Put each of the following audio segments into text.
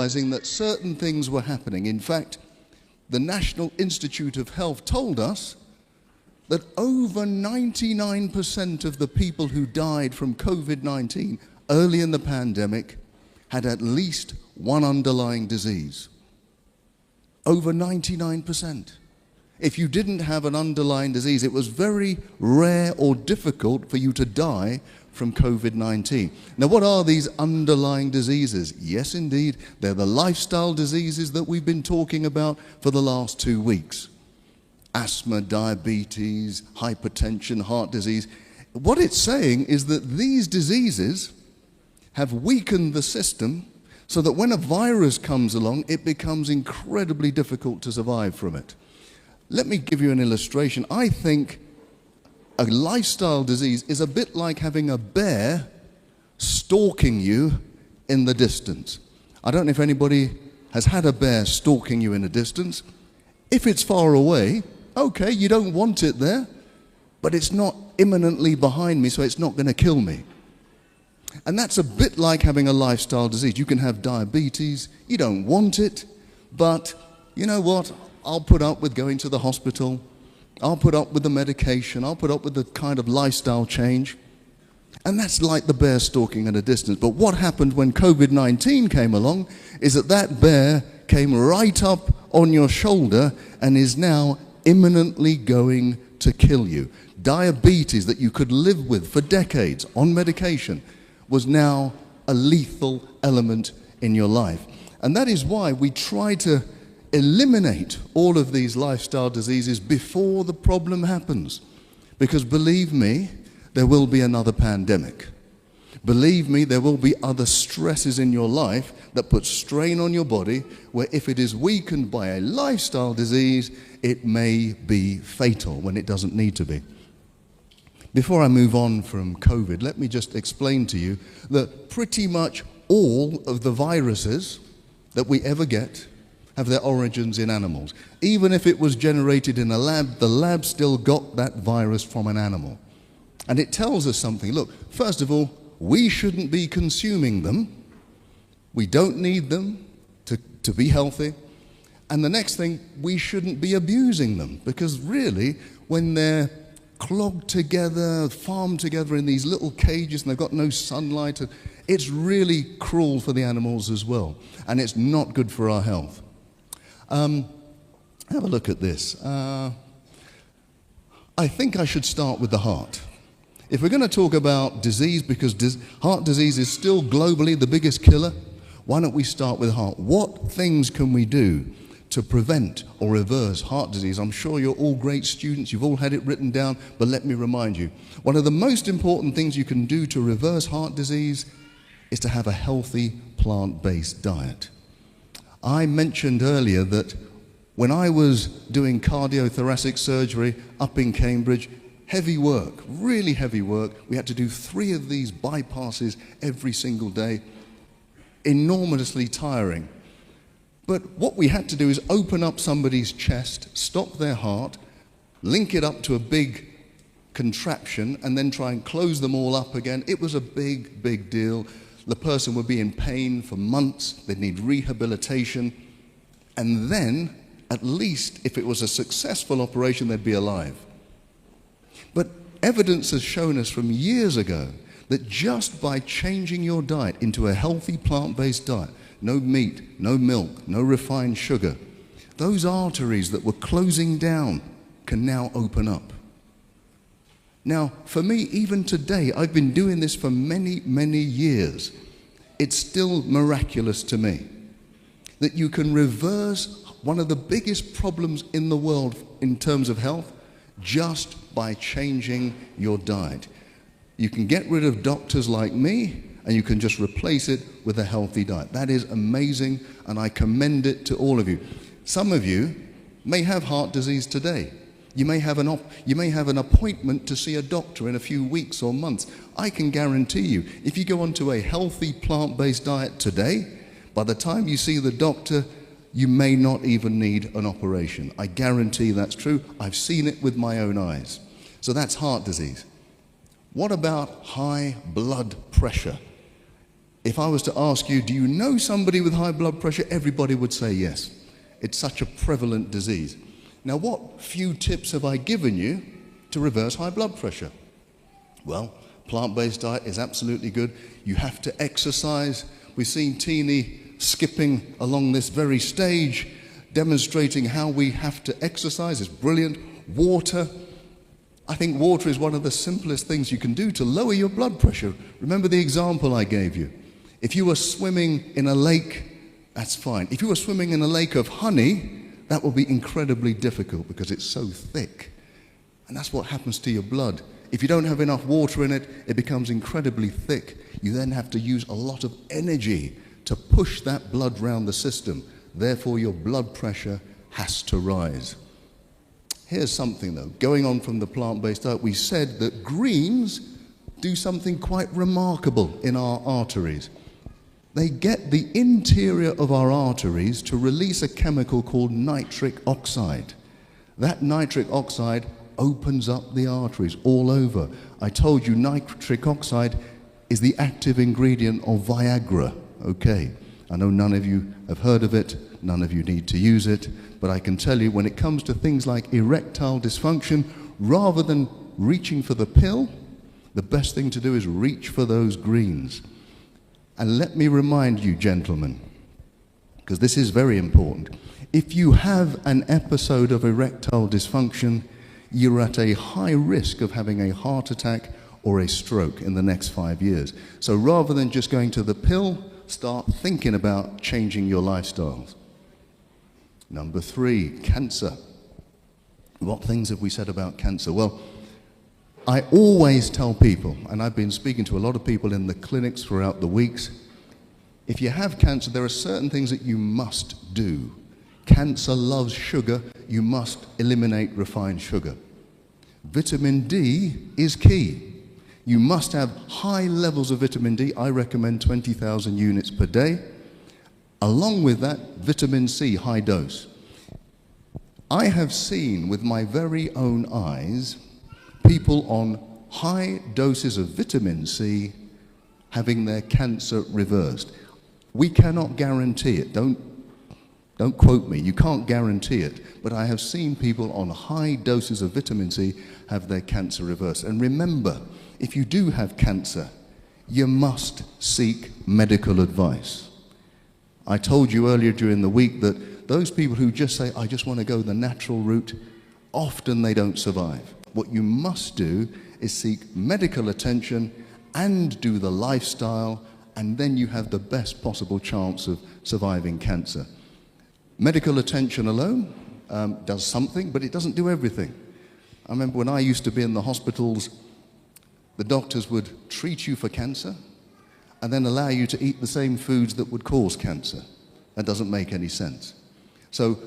realizing that certain things were happening. In fact, the National Institute of Health told us that over 99% of the people who died from COVID-19 early in the pandemic had at least one underlying disease. Over 99%. If you didn't have an underlying disease, it was very rare or difficult for you to die from COVID-19. Now, what are these underlying diseases? Yes, indeed, they're the lifestyle diseases that we've been talking about for the last 2 weeks. Asthma, diabetes, hypertension, heart disease. What it's saying is that these diseases have weakened the system so that when a virus comes along, it becomes incredibly difficult to survive from it. Let me give you an illustration. I think a lifestyle disease is a bit like having a bear stalking you in the distance. I don't know if anybody has had a bear stalking you in a distance. If it's far away, okay, you don't want it there, but it's not imminently behind me, so it's not going to kill me. And that's a bit like having a lifestyle disease. You can have diabetes, you don't want it, but you know what? I'll put up with going to the hospital, I'll put up with the medication, I'll put up with the kind of lifestyle change. And that's like the bear stalking at a distance. But what happened when COVID-19 came along is that that bear came right up on your shoulder and is now imminently going to kill you. Diabetes that you could live with for decades on medication was now a lethal element in your life. And that is why we try to eliminate all of these lifestyle diseases before the problem happens. Because believe me, there will be another pandemic. Believe me, there will be other stresses in your life that put strain on your body, where if it is weakened by a lifestyle disease, it may be fatal when it doesn't need to be. Before I move on from COVID, let me just explain to you that pretty much all of the viruses that we ever get have their origins in animals. Even if it was generated in a lab, the lab still got that virus from an animal. And it tells us something. Look, first of all, we shouldn't be consuming them. We don't need them to be healthy. And the next thing, we shouldn't be abusing them, because really, when they're clogged together, farmed together in these little cages and they've got no sunlight, it's really cruel for the animals as well. And it's not good for our health. Have a look at this. I think I should start with the heart. If we're going to talk about disease, because heart disease is still globally the biggest killer, why don't we start with heart? What things can we do to prevent or reverse heart disease? I'm sure you're all great students, you've all had it written down, but let me remind you, one of the most important things you can do to reverse heart disease is to have a healthy plant-based diet. I mentioned earlier that when I was doing cardiothoracic surgery up in Cambridge, heavy work, really heavy work. We had to do 3 of these bypasses every single day. Enormously tiring. But what we had to do is open up somebody's chest, stop their heart, link it up to a big contraption, and then try and close them all up again. It was a big, big deal. The person would be in pain for months. They'd need rehabilitation. And then, at least, if it was a successful operation, they'd be alive. But evidence has shown us from years ago that just by changing your diet into a healthy plant-based diet, no meat, no milk, no refined sugar, those arteries that were closing down can now open up. Now, for me, even today, I've been doing this for many, many years. It's still miraculous to me that you can reverse one of the biggest problems in the world in terms of health just by changing your diet. You can get rid of doctors like me, and you can just replace it with a healthy diet. That is amazing, and I commend it to all of you. Some of you may have heart disease today. You may have an appointment to see a doctor in a few weeks or months. I can guarantee you, if you go onto a healthy plant-based diet today, by the time you see the doctor, you may not even need an operation. I guarantee that's true. I've seen it with my own eyes. So that's heart disease. What about high blood pressure? If I was to ask you, do you know somebody with high blood pressure? Everybody would say yes. It's such a prevalent disease. Now, what few tips have I given you to reverse high blood pressure? Well, plant-based diet is absolutely good. You have to exercise. We've seen Teeny skipping along this very stage, demonstrating how we have to exercise. It's brilliant. Water. I think water is one of the simplest things you can do to lower your blood pressure. Remember the example I gave you. If you were swimming in a lake, that's fine. If you were swimming in a lake of honey, that will be incredibly difficult because it's so thick. And that's what happens to your blood. If you don't have enough water in it, it becomes incredibly thick. You then have to use a lot of energy to push that blood round the system. Therefore, your blood pressure has to rise. Here's something, though. Going on from the plant-based diet, we said that greens do something quite remarkable in our arteries. They get the interior of our arteries to release a chemical called nitric oxide. That nitric oxide opens up the arteries all over. I told you nitric oxide is the active ingredient of Viagra. Okay, I know none of you have heard of it, none of you need to use it, but I can tell you when it comes to things like erectile dysfunction, rather than reaching for the pill, the best thing to do is reach for those greens. And let me remind you, gentlemen, because this is very important, if you have an episode of erectile dysfunction, you're at a high risk of having a heart attack or a stroke in the next 5 years. So rather than just going to the pill, start thinking about changing your lifestyles. Number 3, cancer. What things have we said about cancer? Well, I always tell people, and I've been speaking to a lot of people in the clinics throughout the weeks, if you have cancer, there are certain things that you must do. Cancer loves sugar. You must eliminate refined sugar. Vitamin D is key. You must have high levels of vitamin D. I recommend 20,000 units per day. Along with that, vitamin C, high dose. I have seen with my very own eyes people on high doses of vitamin C having their cancer reversed. We cannot guarantee it. Don't quote me. You can't guarantee it. But I have seen people on high doses of vitamin C have their cancer reversed. And remember, if you do have cancer, you must seek medical advice. I told you earlier during the week that those people who just say, I just want to go the natural route, often they don't survive. What you must do is seek medical attention and do the lifestyle, and then you have the best possible chance of surviving cancer. Medical attention alone does something, but it doesn't do everything. I remember when I used to be in the hospitals, the doctors would treat you for cancer and then allow you to eat the same foods that would cause cancer. That doesn't make any sense. So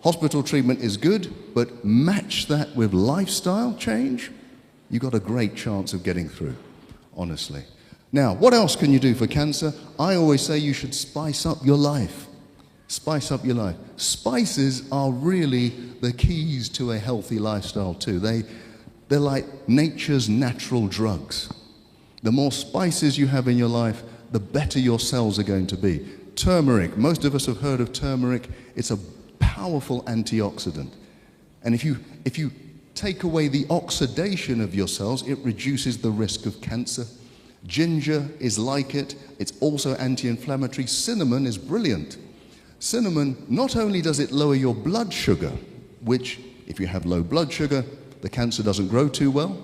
hospital treatment is good, but match that with lifestyle change, you've got a great chance of getting through, honestly. Now, what else can you do for cancer? I always say you should spice up your life. Spice up your life. Spices are really the keys to a healthy lifestyle too. They're like nature's natural drugs. The more spices you have in your life, the better your cells are going to be. Turmeric, most of us have heard of turmeric. It's a powerful antioxidant. And if you take away the oxidation of your cells, it reduces the risk of cancer. Ginger is like it. It's also anti-inflammatory. Cinnamon is brilliant. Cinnamon, not only does it lower your blood sugar, which if you have low blood sugar, the cancer doesn't grow too well,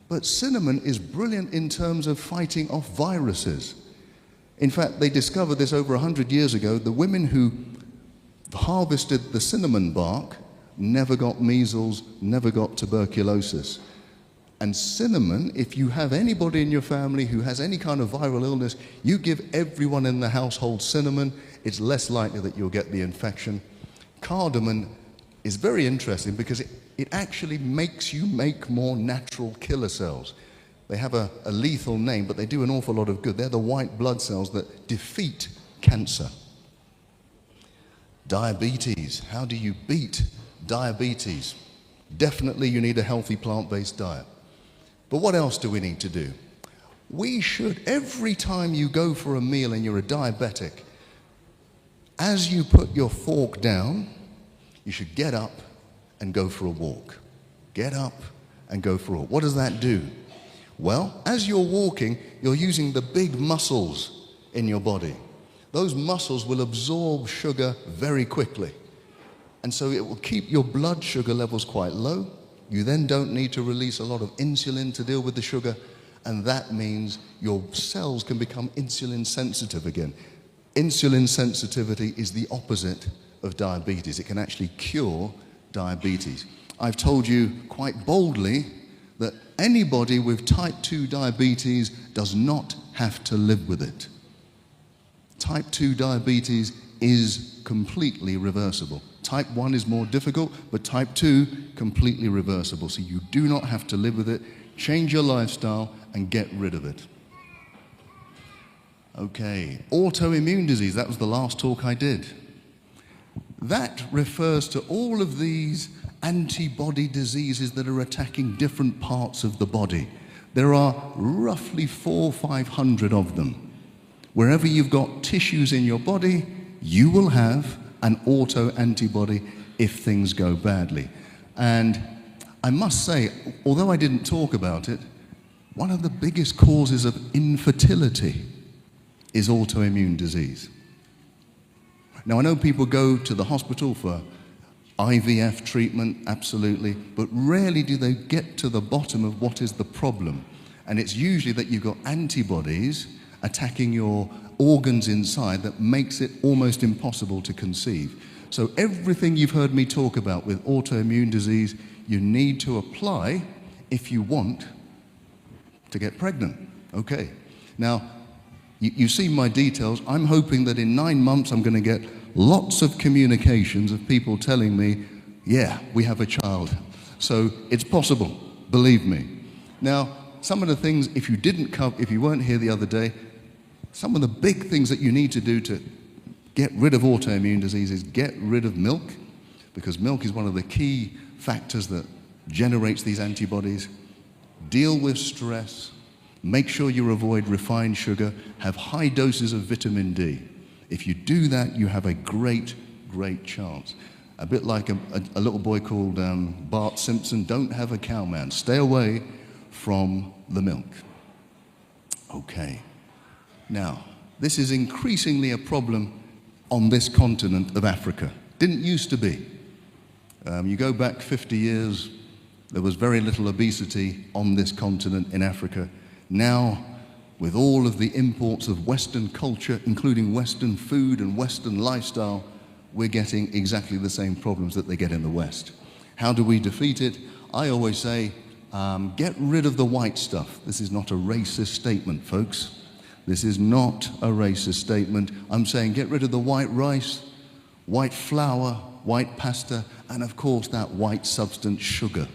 but cinnamon is brilliant in terms of fighting off viruses. In fact, they discovered this over 100 years ago. The women who harvested the cinnamon bark never got measles, never got tuberculosis. And cinnamon, if you have anybody in your family who has any kind of viral illness, you give everyone in the household cinnamon, it's less likely that you'll get the infection. Cardamom is very interesting because it actually makes you make more natural killer cells. They have a lethal name, but they do an awful lot of good. They're the white blood cells that defeat cancer. Diabetes. How do you beat diabetes? Definitely you need a healthy plant-based diet. But what else do we need to do? we should, every time you go for a meal and you're a diabetic, as you put your fork down, you should get up and go for a walk. Get up and go for a walk. What does that do? Well, as you're walking, you're using the big muscles in your body. Those muscles will absorb sugar very quickly. And so it will keep your blood sugar levels quite low. You then don't need to release a lot of insulin to deal with the sugar. And that means your cells can become insulin sensitive again. Insulin sensitivity is the opposite of diabetes. It can actually cure diabetes. I've told you quite boldly that anybody with type 2 diabetes does not have to live with it. Type 2 diabetes is completely reversible. Type 1 is more difficult, but type 2, completely reversible. So you do not have to live with it. Change your lifestyle and get rid of it. Okay, autoimmune disease, that was the last talk I did. That refers to all of these antibody diseases that are attacking different parts of the body. There are roughly 400 or 500 of them. Wherever you've got tissues in your body, you will have an autoantibody if things go badly. And I must say, although I didn't talk about it, one of the biggest causes of infertility is autoimmune disease. Now, I know people go to the hospital for IVF treatment, absolutely, but rarely do they get to the bottom of what is the problem. And it's usually that you've got antibodies attacking your organs inside that makes it almost impossible to conceive. So everything you've heard me talk about with autoimmune disease, you need to apply if you want to get pregnant. Okay. Now, you see my details. I'm hoping that in 9 months I'm going to get lots of communications of people telling me, yeah, we have a child. So it's possible, believe me. Now, some of the things, if you weren't here the other day, some of the big things that you need to do to get rid of autoimmune disease is get rid of milk, because milk is one of the key factors that generates these antibodies. Deal with stress. Make sure you avoid refined sugar. Have high doses of vitamin D. If you do that, you have a great, great chance. A bit like a little boy called Bart Simpson, don't have a cow, man. Stay away from the milk. Okay. Now, this is increasingly a problem on this continent of Africa. Didn't used to be. You go back 50 years, there was very little obesity on this continent in Africa. Now, with all of the imports of Western culture, including Western food and Western lifestyle, we're getting exactly the same problems that they get in the West. How do we defeat it? I always say, get rid of the white stuff. This is not a racist statement, folks. This is not a racist statement. I'm saying get rid of the white rice, white flour, white pasta, and of course that white substance, sugar.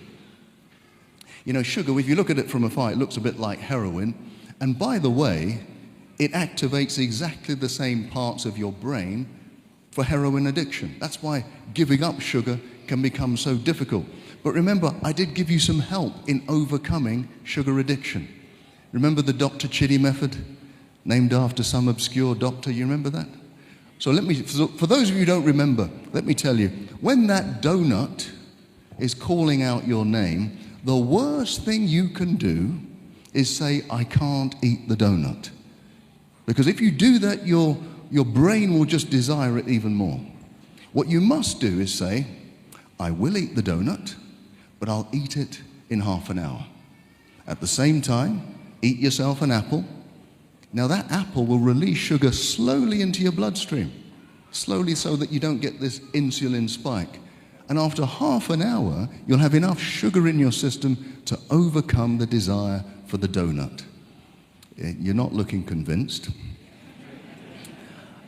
You know, sugar, if you look at it from afar, it looks a bit like heroin. And by the way, it activates exactly the same parts of your brain for heroin addiction. That's why giving up sugar can become so difficult. But remember, I did give you some help in overcoming sugar addiction. Remember the Dr. Chidi method, named after some obscure doctor? You remember that? So for those of you who don't remember, let me tell you, when that donut is calling out your name, the worst thing you can do is say, I can't eat the donut. Because if you do that, your brain will just desire it even more. What you must do is say, I will eat the donut, but I'll eat it in half an hour. At the same time, eat yourself an apple. Now that apple will release sugar slowly into your bloodstream, slowly so that you don't get this insulin spike. And after half an hour, you'll have enough sugar in your system to overcome the desire for the donut. You're not looking convinced.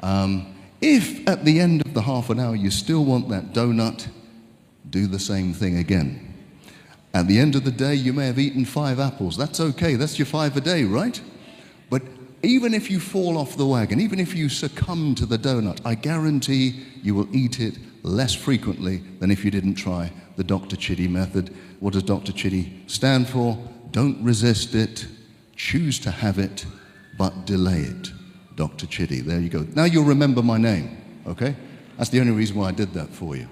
If at the end of the half an hour you still want that donut, do the same thing again. At the end of the day, you may have eaten 5 apples. That's okay. That's your 5 a day, right? But even if you fall off the wagon, even if you succumb to the donut, I guarantee you will eat it less frequently than if you didn't try the Dr. Chidi method. What does Dr. Chidi stand for? Don't resist it, Choose to have it, but delay it. Dr. Chidi, there you go. Now you'll remember my name, okay? That's the only reason why I did that for you.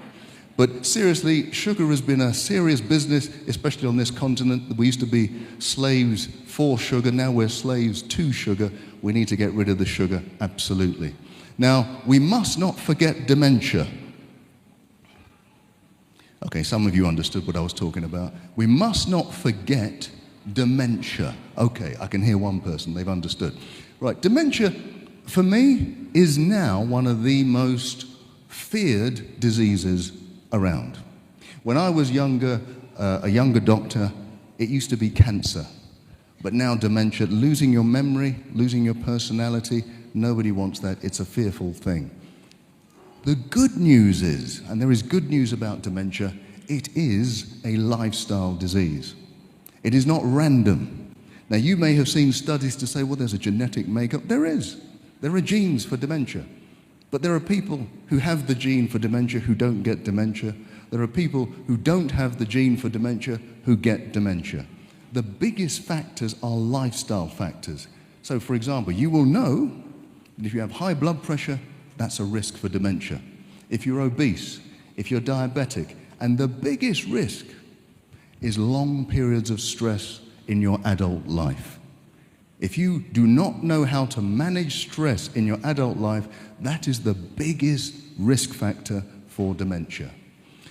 But seriously, sugar has been a serious business, especially on this continent. We used to be slaves for sugar, now we're slaves to sugar. We need to get rid of the sugar, absolutely. Now, we must not forget dementia. Okay, some of you understood what I was talking about. We must not forget dementia. Okay, I can hear one person, they've understood. Right, dementia, for me, is now one of the most feared diseases around. When I was younger, a younger doctor, it used to be cancer. But now dementia, losing your memory, losing your personality, nobody wants that. It's a fearful thing. The good news is, and there is good news about dementia, it is a lifestyle disease. It is not random. Now, you may have seen studies to say, well, there's a genetic makeup. There is. There are genes for dementia. But there are people who have the gene for dementia who don't get dementia. There are people who don't have the gene for dementia who get dementia. The biggest factors are lifestyle factors. So, for example, you will know that if you have high blood pressure, that's a risk for dementia. If you're obese, if you're diabetic, and the biggest risk is long periods of stress in your adult life. If you do not know how to manage stress in your adult life, that is the biggest risk factor for dementia.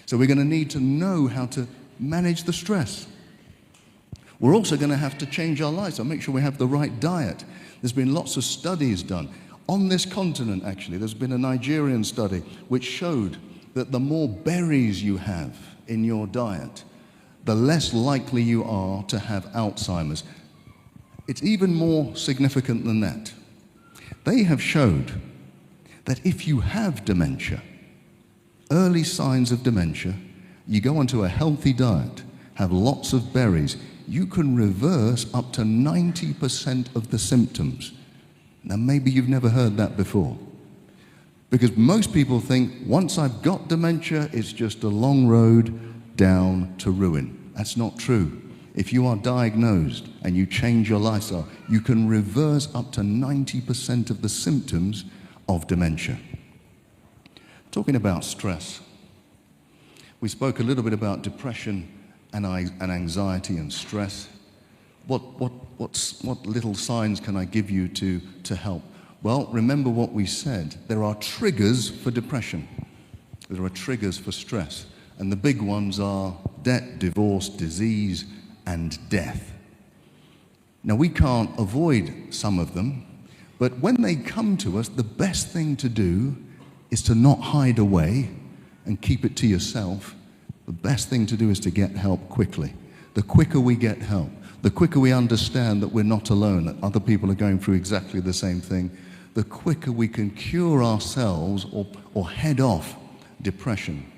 So we're going to need to know how to manage the stress. We're also going to have to change our lives, so make sure we have the right diet. There's been lots of studies done. On this continent, actually, there's been a Nigerian study which showed that the more berries you have in your diet, the less likely you are to have Alzheimer's. It's even more significant than that. They have showed that if you have dementia, early signs of dementia, you go onto a healthy diet, have lots of berries, you can reverse up to 90% of the symptoms. Now, maybe you've never heard that before. Because most people think, once I've got dementia, it's just a long road down to ruin. That's not true. If you are diagnosed and you change your lifestyle, you can reverse up to 90% of the symptoms of dementia. Talking about stress, we spoke a little bit about depression and anxiety and stress. What little signs can I give you to help? Well, remember what we said. There are triggers for depression. There are triggers for stress. And the big ones are debt, divorce, disease, and death. Now, we can't avoid some of them, but when they come to us, the best thing to do is to not hide away and keep it to yourself. The best thing to do is to get help quickly. The quicker we get help, the quicker we understand that we're not alone, that other people are going through exactly the same thing, the quicker we can cure ourselves or head off depression.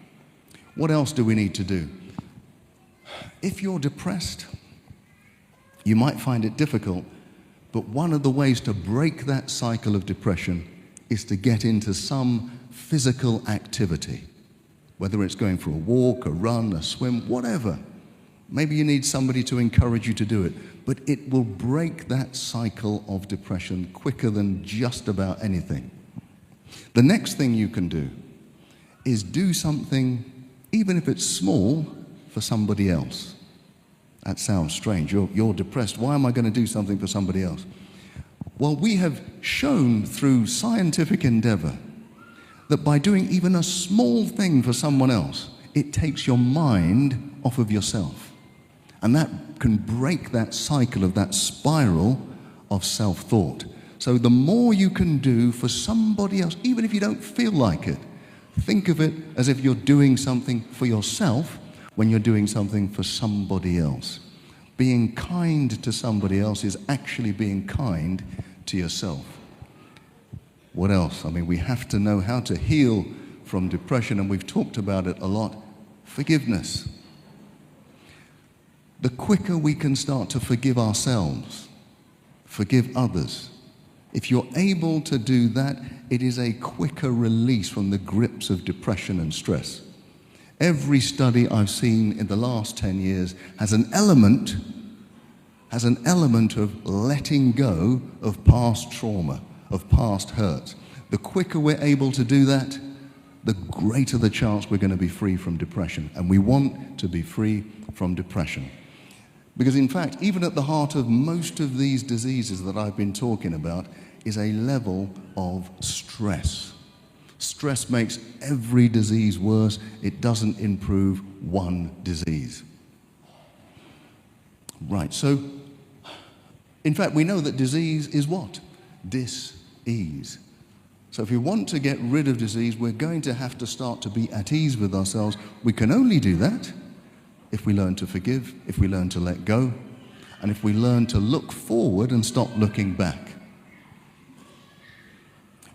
What else do we need to do? If you're depressed, you might find it difficult, but one of the ways to break that cycle of depression is to get into some physical activity, whether it's going for a walk, a run, a swim, whatever. Maybe you need somebody to encourage you to do it, but it will break that cycle of depression quicker than just about anything. The next thing you can do is do something, even if it's small, for somebody else. That sounds strange. You're depressed. Why am I going to do something for somebody else? Well, we have shown through scientific endeavor that by doing even a small thing for someone else, it takes your mind off of yourself. And that can break that cycle of that spiral of self-thought. So the more you can do for somebody else, even if you don't feel like it, think of it as if you're doing something for yourself when you're doing something for somebody else. Being kind to somebody else is actually being kind to yourself. What else? I mean, we have to know how to heal from depression, and we've talked about it a lot. Forgiveness. The quicker we can start to forgive ourselves, forgive others, if you're able to do that, it is a quicker release from the grips of depression and stress. Every study I've seen in the last 10 years has an element has an element of letting go of past trauma, of past hurts. The quicker we're able to do that, the greater the chance we're going to be free from depression. And we want to be free from depression. Because in fact, even at the heart of most of these diseases that I've been talking about is a level of stress. Stress makes every disease worse. It doesn't improve one disease. Right, so in fact, we know that disease is what? Dis-ease. So if we want to get rid of disease, we're going to have to start to be at ease with ourselves. We can only do that if we learn to forgive, if we learn to let go, and if we learn to look forward and stop looking back.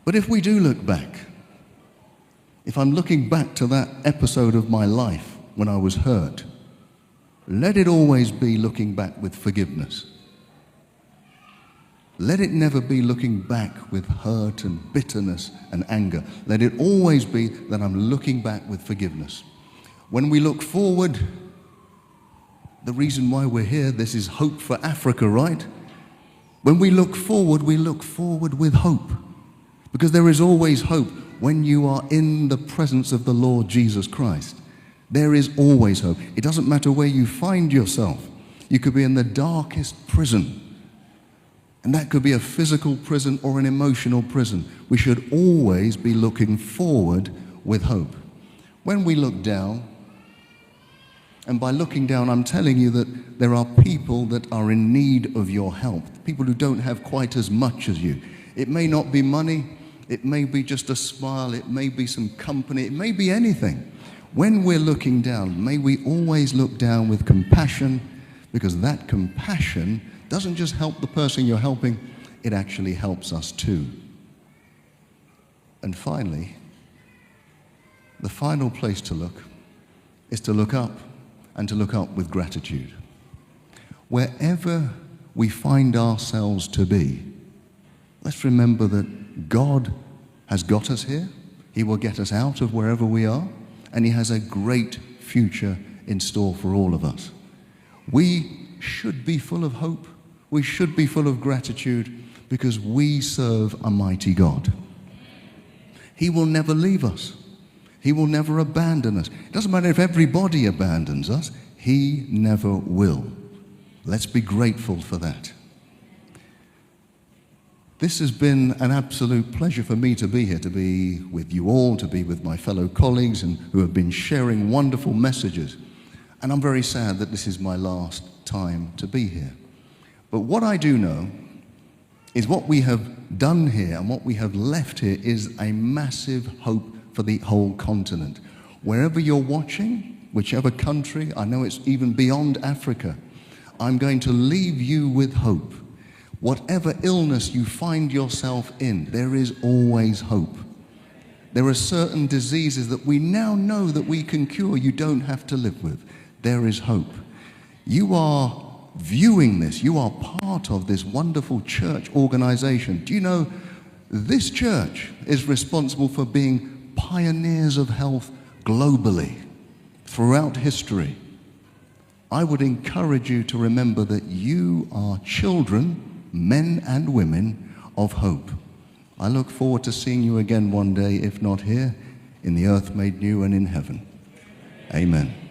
But if we do look back, if I'm looking back to that episode of my life when I was hurt, let it always be looking back with forgiveness. Let it never be looking back with hurt and bitterness and anger. Let it always be that I'm looking back with forgiveness. When we look forward, the reason why we're here, this is hope for Africa, right? When we look forward with hope. Because there is always hope when you are in the presence of the Lord Jesus Christ. There is always hope. It doesn't matter where you find yourself. You could be in the darkest prison. And that could be a physical prison or an emotional prison. We should always be looking forward with hope. When we look down, and by looking down, I'm telling you that there are people that are in need of your help, people who don't have quite as much as you. It may not be money, it may be just a smile, it may be some company, it may be anything. When we're looking down, may we always look down with compassion, because that compassion doesn't just help the person you're helping, it actually helps us too. And finally, the final place to look is to look up, and to look up with gratitude. Wherever we find ourselves to be, let's remember that God has got us here. He will get us out of wherever we are, and He has a great future in store for all of us. We should be full of hope. We should be full of gratitude because we serve a mighty God. He will never leave us. He will never abandon us. It doesn't matter if everybody abandons us. He never will. Let's be grateful for that. This has been an absolute pleasure for me to be here, to be with you all, to be with my fellow colleagues and who have been sharing wonderful messages. And I'm very sad that this is my last time to be here. But what I do know is what we have done here and what we have left here is a massive hope for the whole continent. Wherever you're watching, whichever country, I know it's even beyond Africa, I'm going to leave you with hope. Whatever illness you find yourself in, there is always hope. There are certain diseases that we now know that we can cure, you don't have to live with. There is hope. You are viewing this, you are part of this wonderful church organization. Do you know this church is responsible for being pioneers of health globally throughout history? I would encourage you to remember that you are children, men and women, of hope. I look forward to seeing you again one day, if not here, in the earth made new and in heaven. Amen.